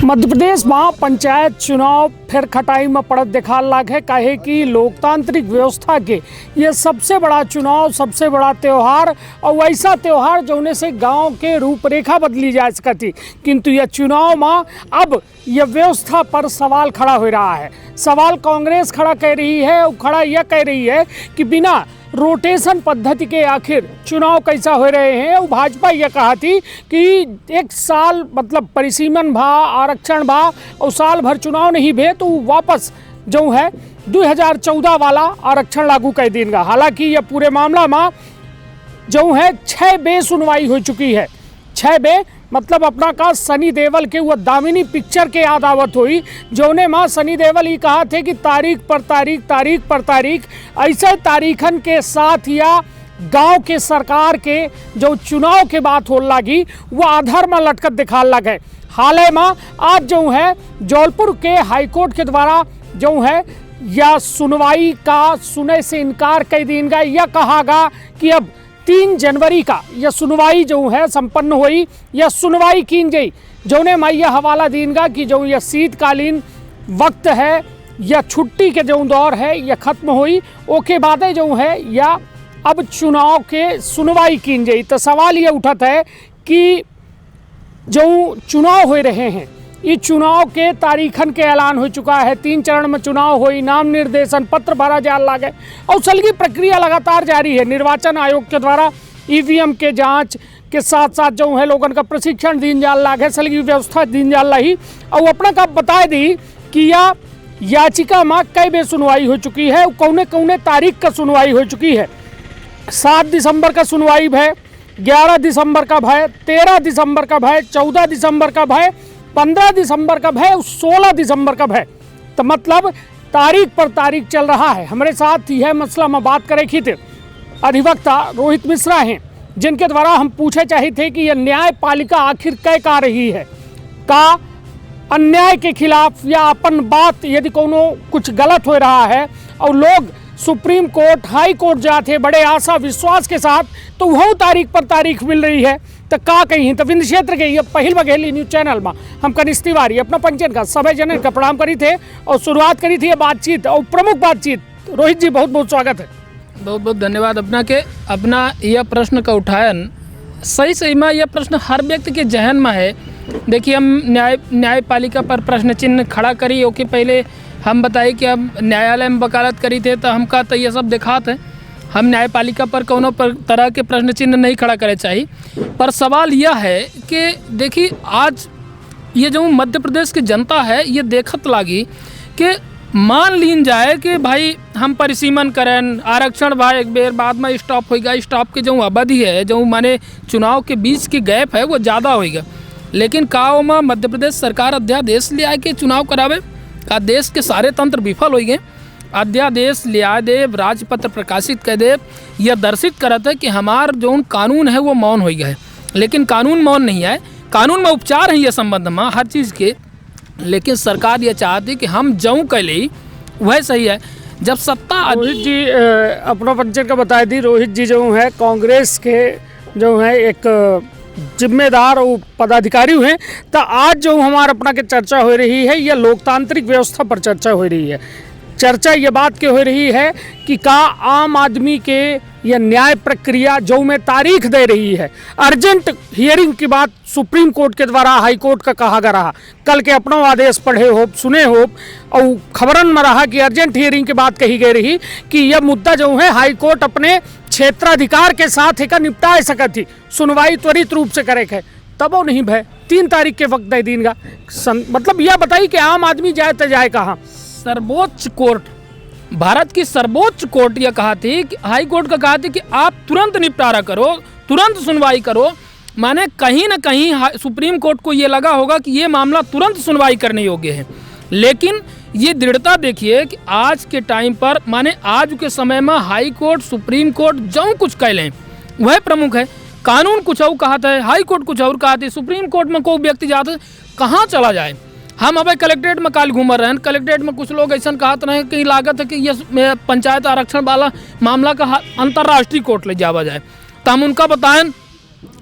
मध्य प्रदेश में पंचायत चुनाव फिर खटाई में पड़त दिखा लाग है। काहे कि लोकतांत्रिक व्यवस्था के ये सबसे बड़ा चुनाव, सबसे बड़ा त्यौहार और ऐसा त्यौहार जोने से गांव के रूपरेखा बदली जा सकती, किंतु यह चुनाव में अब यह व्यवस्था पर सवाल खड़ा हो रहा है। सवाल कांग्रेस खड़ा कर रही है और खड़ा यह कह रही है कि बिना रोटेशन पद्धति के आखिर चुनाव कैसा हो रहे हैं। और भाजपा यह कहा थी कि एक साल मतलब परिसीमन भा, आरक्षण भा और साल भर चुनाव नहीं भे तो वापस जो है 2014 वाला आरक्षण लागू कर देंगे। हालांकि यह पूरे मामला में जो है 6 बे सुनवाई हो चुकी है। 6 बे मतलब अपना का सनी देवल के वो दामिनी पिक्चर के याद आवत हुई, जोने माँ सनी देवल ही कहा थे कि तारीख पर तारीख ऐसे तारीखन के साथ या गांव के सरकार के जो चुनाव के बात हो लगी वो आधार में लटकत दिखा लगे। हाल ही में आज जो है जौलपुर के हाईकोर्ट के द्वारा जो है या सुनवाई का सुने से इनकार कर देंगे। यह कहागा कि अब 3 जनवरी का यह सुनवाई जो है संपन्न हुई, यह सुनवाई की गई, जोने में यह हवाला देंगा कि जो यह शीतकालीन वक्त है या छुट्टी के जो दौर है यह खत्म हुई, ओके बाद जो है या अब चुनाव के सुनवाई की गई। तो सवाल यह उठत है कि जो चुनाव हो रहे हैं ये चुनाव के तारीखन के ऐलान हो चुका है। 3 चरण में चुनाव हुई, नाम निर्देशन पत्र भरा जा लागे और सलगी प्रक्रिया लगातार जारी है। निर्वाचन आयोग के द्वारा ईवीएम के जांच के साथ साथ जो है लोगों का प्रशिक्षण दीन जाल लागे, सलगी व्यवस्था दीन जाल रही। और अपना का बता दी कि यह याचिका में कई बे सुनवाई हो चुकी है, कौने कौने तारीख का सुनवाई हो चुकी है। 7 दिसंबर का सुनवाई भय, 11 दिसंबर का भय, 13 दिसंबर का भय, 14 दिसंबर का भय, 15 दिसंबर का भय, 16 दिसंबर का भय। तो मतलब तारीख पर तारीख चल रहा है। हमारे साथ यह मसला में बात करे थे अधिवक्ता रोहित मिश्रा हैं, जिनके द्वारा हम पूछे चाहे थे कि यह न्यायपालिका आखिर कह का रही है, का अन्याय के खिलाफ या अपन बात यदि कोनो कुछ गलत हो रहा है और लोग सुप्रीम कोर्ट, हाई कोर्ट जाते बड़े आशा विश्वास के साथ, तो वह तारीख पर तारीख मिल रही है। तो का कहीं तो विंध्य क्षेत्र के ये पहल बघेली न्यूज चैनल में हम कनिष्ठ तिवारी अपना पंचन का सभी जन का प्रणाम करी थे और शुरुआत करी थी बातचीत और प्रमुख बातचीत। रोहित जी बहुत बहुत स्वागत है। बहुत बहुत धन्यवाद अपना के। अपना यह प्रश्न का उठायन सही में यह प्रश्न हर व्यक्ति के जहन में है। देखिए हम न्यायपालिका पर प्रश्न चिन्ह खड़ा करी, ओके पहले हम बताइए कि हम न्यायालय में वकालत करी थे तो हमका तो ये सब दिखाते हैं, हम न्यायपालिका पर कोनो तरह के प्रश्न चिन्ह नहीं खड़ा करे चाहिए। पर सवाल यह है कि देखिए आज ये जो मध्य प्रदेश की जनता है ये देखत लागी कि मान लीन जाए कि भाई हम परिसीमन करें, आरक्षण भाई एक बेर बाद में स्टॉप होगा, स्टॉप की जो अवधि है जो माने चुनाव के बीच की गैप है वो ज़्यादा होगा। लेकिन का में मध्य प्रदेश सरकार अध्यादेश ले आए के चुनाव करावे का देश के सारे तंत्र विफल हो गए। अध्यादेश ले आए देव, राजपत्र प्रकाशित कर देव, यह दर्शित करता है कि हमार जो कानून है वो मौन हो गया है। लेकिन कानून मौन नहीं है, कानून में उपचार है ये संबंध में हर चीज़ के। लेकिन सरकार ये चाहती कि हम जऊँ कैली वह सही है। जब सत्ता रोहित जी अपना पंचन का बता दी, रोहित जी जो है कांग्रेस के जो है एक जिम्मेदार और पदाधिकारी हुए, तो आज जो हमारा अपना के चर्चा हो रही है यह लोकतांत्रिक व्यवस्था पर चर्चा हो रही है। चर्चा ये बात के हो रही है कि का आम आदमी के यह न्याय प्रक्रिया जो में तारीख दे रही है, अर्जेंट हियरिंग की बात सुप्रीम कोर्ट के द्वारा हाई कोर्ट का कहा गया रहा, कल के अपना आदेश पढ़े हो सुने हो और खबरन में रहा कि अर्जेंट हियरिंग की बात कही गई रही कि यह मुद्दा जो है हाई कोर्ट अपने क्षेत्राधिकार के साथ एक निपटा सकती, सुनवाई त्वरित रूप से करे है, तब वो नहीं भय 3 तारीख के वक्त दे देगा। मतलब यह बताइए कि आम आदमी जाए तो जाए कहाँ। सर्वोच्च कोर्ट, भारत की सर्वोच्च कोर्ट यह कहा थी कि हाई कोर्ट का कहा थी कि आप तुरंत निपटारा करो, तुरंत सुनवाई करो। माने कहीं ना कहीं सुप्रीम कोर्ट को ये लगा होगा कि ये मामला तुरंत सुनवाई करने योग्य है। लेकिन ये दृढ़ता देखिए कि आज के टाइम पर माने आज के समय में हाई कोर्ट, सुप्रीम कोर्ट जो कुछ कह लें वह प्रमुख है। कानून कुछ और कहा था, हाई कोर्ट कुछ और कहा था, सुप्रीम कोर्ट में कोई व्यक्ति जाता कहाँ चला जाए। हम अब कलेक्ट्रेट में काल घूम रहे हैं, कलेक्ट्रेट में कुछ लोग ऐसा कहते रहे कि लागत है कि ये पंचायत आरक्षण वाला मामला का अंतर्राष्ट्रीय कोर्ट ले जावा जाए। तो हम उनका बताएं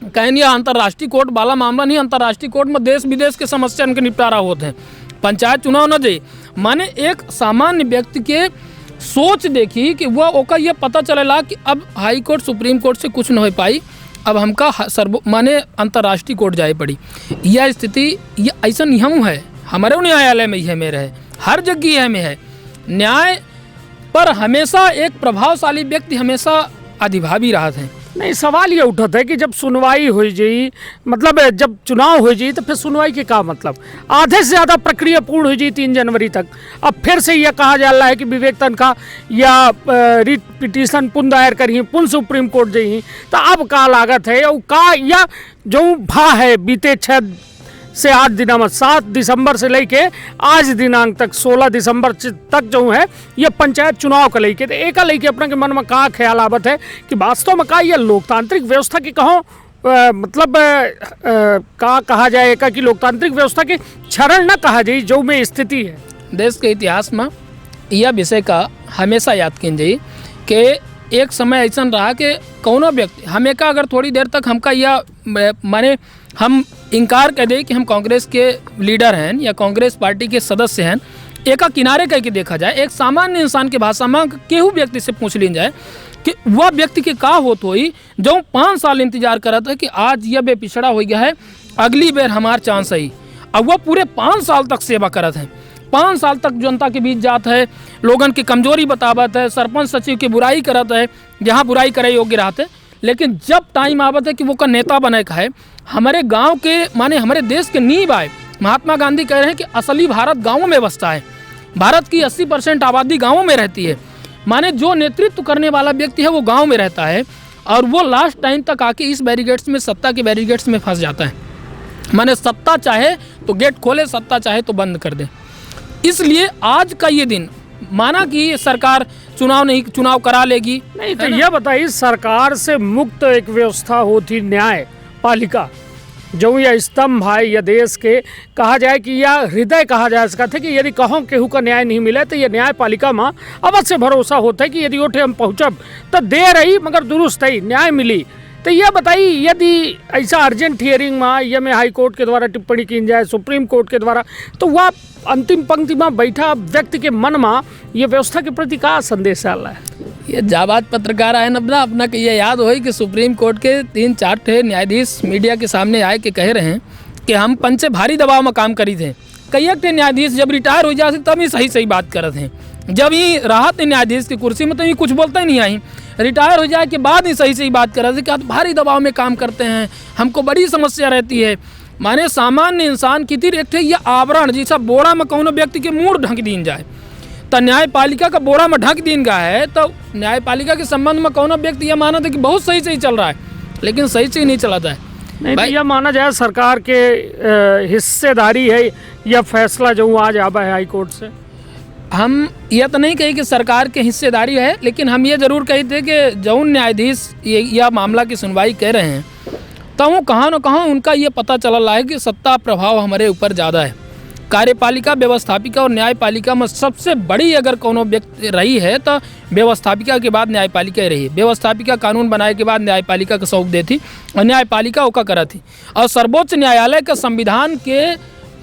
कहीं यह अंतर्राष्ट्रीय कोर्ट वाला मामला नहीं, अंतर्राष्ट्रीय कोर्ट में देश विदेश के समस्या के निपटारा होते हैं। पंचायत चुनाव न जाइए माने एक सामान्य व्यक्ति के सोच देखी कि वह ओका यह पता चलेला कि अब हाई कोर्ट सुप्रीम कोर्ट से कुछ न हो पाई, अब हमका माने अंतर्राष्ट्रीय कोर्ट जाए पड़ी। यह स्थिति यह ऐसा नियम है हमारे न्यायालय में यह में रहे, हर जगह यह में है। न्याय पर हमेशा एक प्रभावशाली व्यक्ति हमेशा अधिभावी रहा है। नहीं, सवाल ये उठता है कि जब सुनवाई हो जाई, मतलब जब चुनाव हो जाई तो फिर सुनवाई के का मतलब, आधे से ज़्यादा प्रक्रिया पूर्ण हो जाई 3 जनवरी तक। अब फिर से यह कहा जा रहा है कि विवेक तनखा या रिट पिटीशन पुनः दायर करी, पुनः सुप्रीम कोर्ट जाई, तो अब का लागत है और का या जो भा है बीते 6 से 8 दिनों में 7 दिसंबर से लेके आज दिनांक तक 16 दिसंबर तक जो है ये पंचायत चुनाव का लेके, तो एक लेके अपना के मन में कहाँ ख्याल आवत है कि वास्तव में का ये लोकतांत्रिक व्यवस्था की कहो मतलब का कहा जाएगा कि लोकतांत्रिक व्यवस्था के क्षरण न कहा जाए जो में स्थिति है। देश के इतिहास में यह विषय का हमेशा याद किन जाइए कि एक समय ऐसा रहा कि कौनो व्यक्ति हमें का अगर थोड़ी देर तक हमका यह माने हम इनकार कर दे कि हम कांग्रेस के लीडर हैं या कांग्रेस पार्टी के सदस्य हैं, एक किनारे करके देखा जाए, एक सामान्य इंसान के भाषा में केहू व्यक्ति से पूछ ली जाए कि वह व्यक्ति के का होत होई जो 5 साल इंतजार कर रहा था कि आज यह बे पिछड़ा हो गया है, अगली बेर हमार चांस आई। अब वह पूरे 5 साल तक सेवा करत है, 5 साल तक जनता के बीच जात है, लोगन की कमजोरी बतावत है, सरपंच सचिव की बुराई करत है जहाँ बुराई करे योग्य रहते, लेकिन जब टाइम आवत है कि वो का नेता बने का है, हमारे गांव के माने हमारे देश के नींव आए। महात्मा गांधी कह रहे हैं कि असली भारत गांवों में बसता है, भारत की 80% आबादी गांवों में रहती है, माने जो नेतृत्व करने वाला व्यक्ति है वो गांव में रहता है और वो लास्ट टाइम तक आके इस बैरिगेट्स में, सत्ता के बैरिगेट्स में फंस जाता है। माने सत्ता चाहे तो गेट खोले, सत्ता चाहे तो बंद कर दे। इसलिए आज का ये दिन माना कि सरकार चुनाव करा लेगी, नहीं तो यह बताइए सरकार से मुक्त एक व्यवस्था होती न्याय पालिका जो यह स्तंभ है या देश के कहा जाए कि यह हृदय कहा जा सकता है कि यदि कहों केहू का न्याय नहीं मिले तो यह न्यायपालिका में अवश्य भरोसा होता है कि यदि ओठे हम पहुँचब तो देर रही मगर दुरुस्त ही न्याय मिली। तो यह बताइए यदि ऐसा अर्जेंट हियरिंग में या में हाई कोर्ट के द्वारा टिप्पणी की जाए, सुप्रीम कोर्ट के द्वारा, तो वह अंतिम पंक्ति में बैठा व्यक्ति के मन में ये व्यवस्था के प्रति का संदेश आ रहा है। ये जाबाज पत्रकार आए अपना कि ये याद हो कि सुप्रीम कोर्ट के 3-4 थे न्यायाधीश मीडिया के सामने आए के कह रहे हैं कि हम पंचे भारी दबाव में काम करी थे। कई थे न्यायाधीश जब रिटायर हो जाते तब ही सही बात करते हैं, जब ही राहत न्यायाधीश की कुर्सी में तो ये कुछ बोलते ही नहीं आई, रिटायर हो जाए के बाद ही सही बात कर रहे थे कि आप भारी दबाव में काम करते हैं, हमको बड़ी समस्या रहती है। माने सामान्य इंसान की तीर एक थे ये आवरण जैसा बोरा में कौनो व्यक्ति के मुँह ढक दीन जाए तो न्यायपालिका का बोरा में ढक दीन गया है, तो न्यायपालिका के संबंध में कौनो व्यक्ति यह माना था कि बहुत सही चल रहा है, लेकिन सही नहीं चलाता है। नहीं तो यह माना जाए सरकार के हिस्सेदारी है यह फैसला जो आज आवा है हाई कोर्ट से। हम यह तो नहीं कही कि सरकार के हिस्सेदारी है, लेकिन हम ये जरूर कही थे कि जौन न्यायाधीश यह मामला की सुनवाई कर रहे हैं तो वो कहाँ न कहाँ उनका ये पता चल रहा है कि सत्ता प्रभाव हमारे ऊपर ज़्यादा है। कार्यपालिका, व्यवस्थापिका और न्यायपालिका में सबसे बड़ी अगर कोनो व्यक्ति रही है तो व्यवस्थापिका के बाद न्यायपालिका रही। व्यवस्थापिका कानून बनाए के बाद न्यायपालिका को सौंप देती और न्यायपालिका ओका करा थी। और सर्वोच्च न्यायालय का संविधान के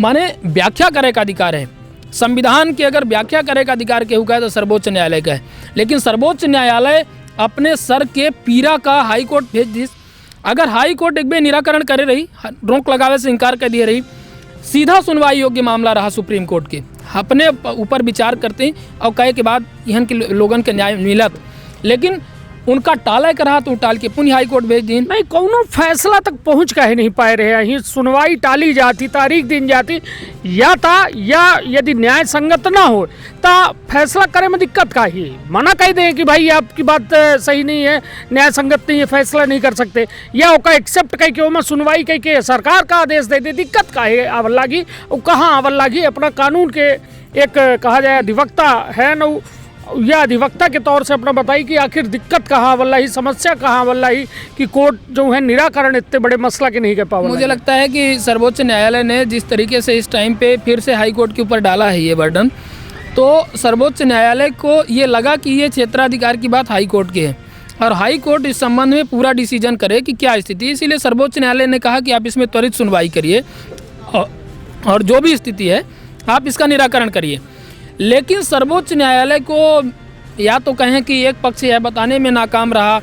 माने व्याख्या करे का अधिकार है। संविधान की अगर व्याख्या करे का अधिकार केहू का है तो सर्वोच्च न्यायालय का है, लेकिन सर्वोच्च न्यायालय अपने सर के पीरा का हाई कोर्ट भेज दी। अगर हाई कोर्ट एक बेर निराकरण करे रही, रोक लगावे से इनकार कर दिए रही, सीधा सुनवाई योग्य मामला रहा सुप्रीम कोर्ट के, अपने ऊपर विचार करते और कहे के बाद यहाँ के लोगन के न्याय मिलत, लेकिन उनका टाले का रहा तो टाल के पुनः हाई कोर्ट भेज दी। नहीं कोनो फैसला तक पहुंच कहे नहीं पाए रहे हैं, सुनवाई टाली जाती, तारीख दिन जाती, या यदि न्याय संगत ना हो तो फैसला करे में दिक्कत का ही मना कह दें कि भाई आपकी बात सही नहीं है, न्याय संगत नहीं है, फैसला नहीं कर सकते, या ओका एक्सेप्ट कह के ओमा सुनवाई कह के सरकार का आदेश दे दे, दिक्कत का है आवल लागी। और कहाँ आवल लागी अपना कानून के एक कहा जाए अधिवक्ता है न, या अधिवक्ता के तौर से अपना बताई कि आखिर दिक्कत कहाँ वल्लाही, समस्या कहाँ वल्लाही कि कोर्ट जो है निराकरण इतने बड़े मसला के नहीं कर पावा। मुझे लगता है कि सर्वोच्च न्यायालय ने जिस तरीके से इस टाइम पे फिर से हाई कोर्ट के ऊपर डाला है ये बर्डन, तो सर्वोच्च न्यायालय को ये लगा कि ये क्षेत्राधिकार की बात हाई कोर्ट की है। और हाई कोर्ट इस संबंध में पूरा डिसीजन करे कि क्या स्थिति है। इसीलिए सर्वोच्च न्यायालय ने कहा कि आप इसमें त्वरित सुनवाई करिए और जो भी स्थिति है आप इसका निराकरण करिए। लेकिन सर्वोच्च न्यायालय को या तो कहें कि एक पक्ष यह बताने में नाकाम रहा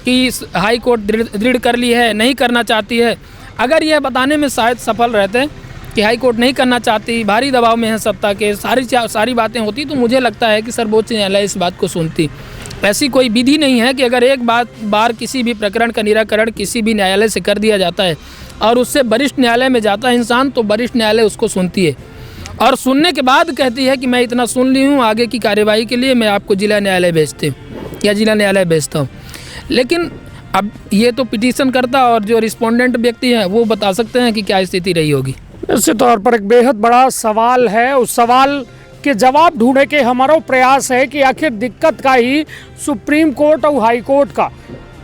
कि हाई कोर्ट दृढ़ कर ली है, नहीं करना चाहती है। अगर यह बताने में शायद सफल रहते कि हाई कोर्ट नहीं करना चाहती, भारी दबाव में है सत्ता के, सारी बातें होती, तो मुझे लगता है कि सर्वोच्च न्यायालय इस बात को सुनती। ऐसी कोई विधि नहीं है कि अगर एक बार किसी भी प्रकरण का निराकरण किसी भी न्यायालय से कर दिया जाता है और उससे वरिष्ठ न्यायालय में जाता है इंसान, तो वरिष्ठ न्यायालय उसको सुनती है और सुनने के बाद कहती है कि मैं इतना सुन ली हूँ, आगे की कार्यवाही के लिए मैं आपको जिला न्यायालय भेजती हूँ या जिला न्यायालय भेजता हूँ। लेकिन अब ये तो पिटीशन करता और जो रिस्पोंडेंट व्यक्ति हैं वो बता सकते हैं कि क्या स्थिति रही होगी। निश्चित तौर पर एक बेहद बड़ा सवाल है। उस सवाल के जवाब ढूंढने के हमारा प्रयास है कि आखिर दिक्कत का ही सुप्रीम कोर्ट और हाई कोर्ट का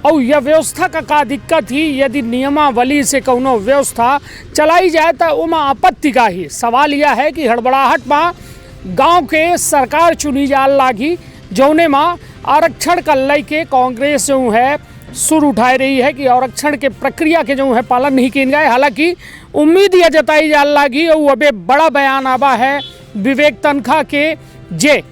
और यह व्यवस्था का दिक्कत ही यदि नियमावली से कौनो व्यवस्था चलाई जाए तो उमा आपत्ति का ही सवाल यह है कि हड़बड़ाहट में गांव के सरकार चुनी जाल लागी जौने माँ आरक्षण का लेके कांग्रेस जो है सुर उठाई रही है कि आरक्षण के प्रक्रिया के जो है पालन नहीं किए गए। हालांकि उम्मीद यह जताई जाल लागी और अबे बड़ा बयान आवा है विवेक तनखा के जे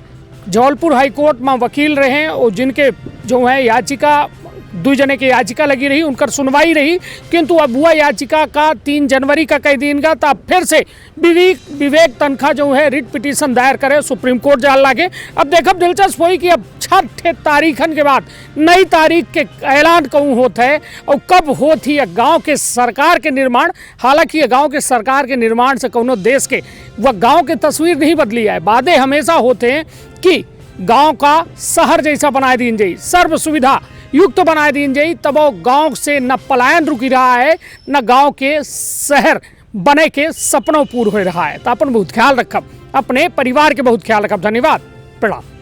जबलपुर हाई कोर्ट में वकील रहे और जिनके जो है याचिका 2 जने की याचिका लगी रही, उनकर सुनवाई रही, किंतु अब वह याचिका का 3 जनवरी का कई दिन का तब फिर से विवेक तनखा जो है रिट पिटीशन दायर करे सुप्रीम कोर्ट जाल लागे। अब देखब दिलचस्प हुई कि अब 6 तारीखन के बाद नई तारीख के ऐलान कहूँ होता है और कब होती है गांव के सरकार के निर्माण। हालांकि गांव के सरकार के निर्माण से कोनो देश के वह गांव की तस्वीर नहीं बदली है। वादे हमेशा होते हैं कि गांव का शहर जैसा बनाए दीन जाई, सर्व सुविधा युक्त बनाए दीन जाई, तब वो गांव से न पलायन रुकी रहा है न गांव के शहर बने के सपनों पूर्ण हो रहा है। तो अपन बहुत ख्याल रखब, अपने परिवार के बहुत ख्याल रखब। धन्यवाद, प्रणाम।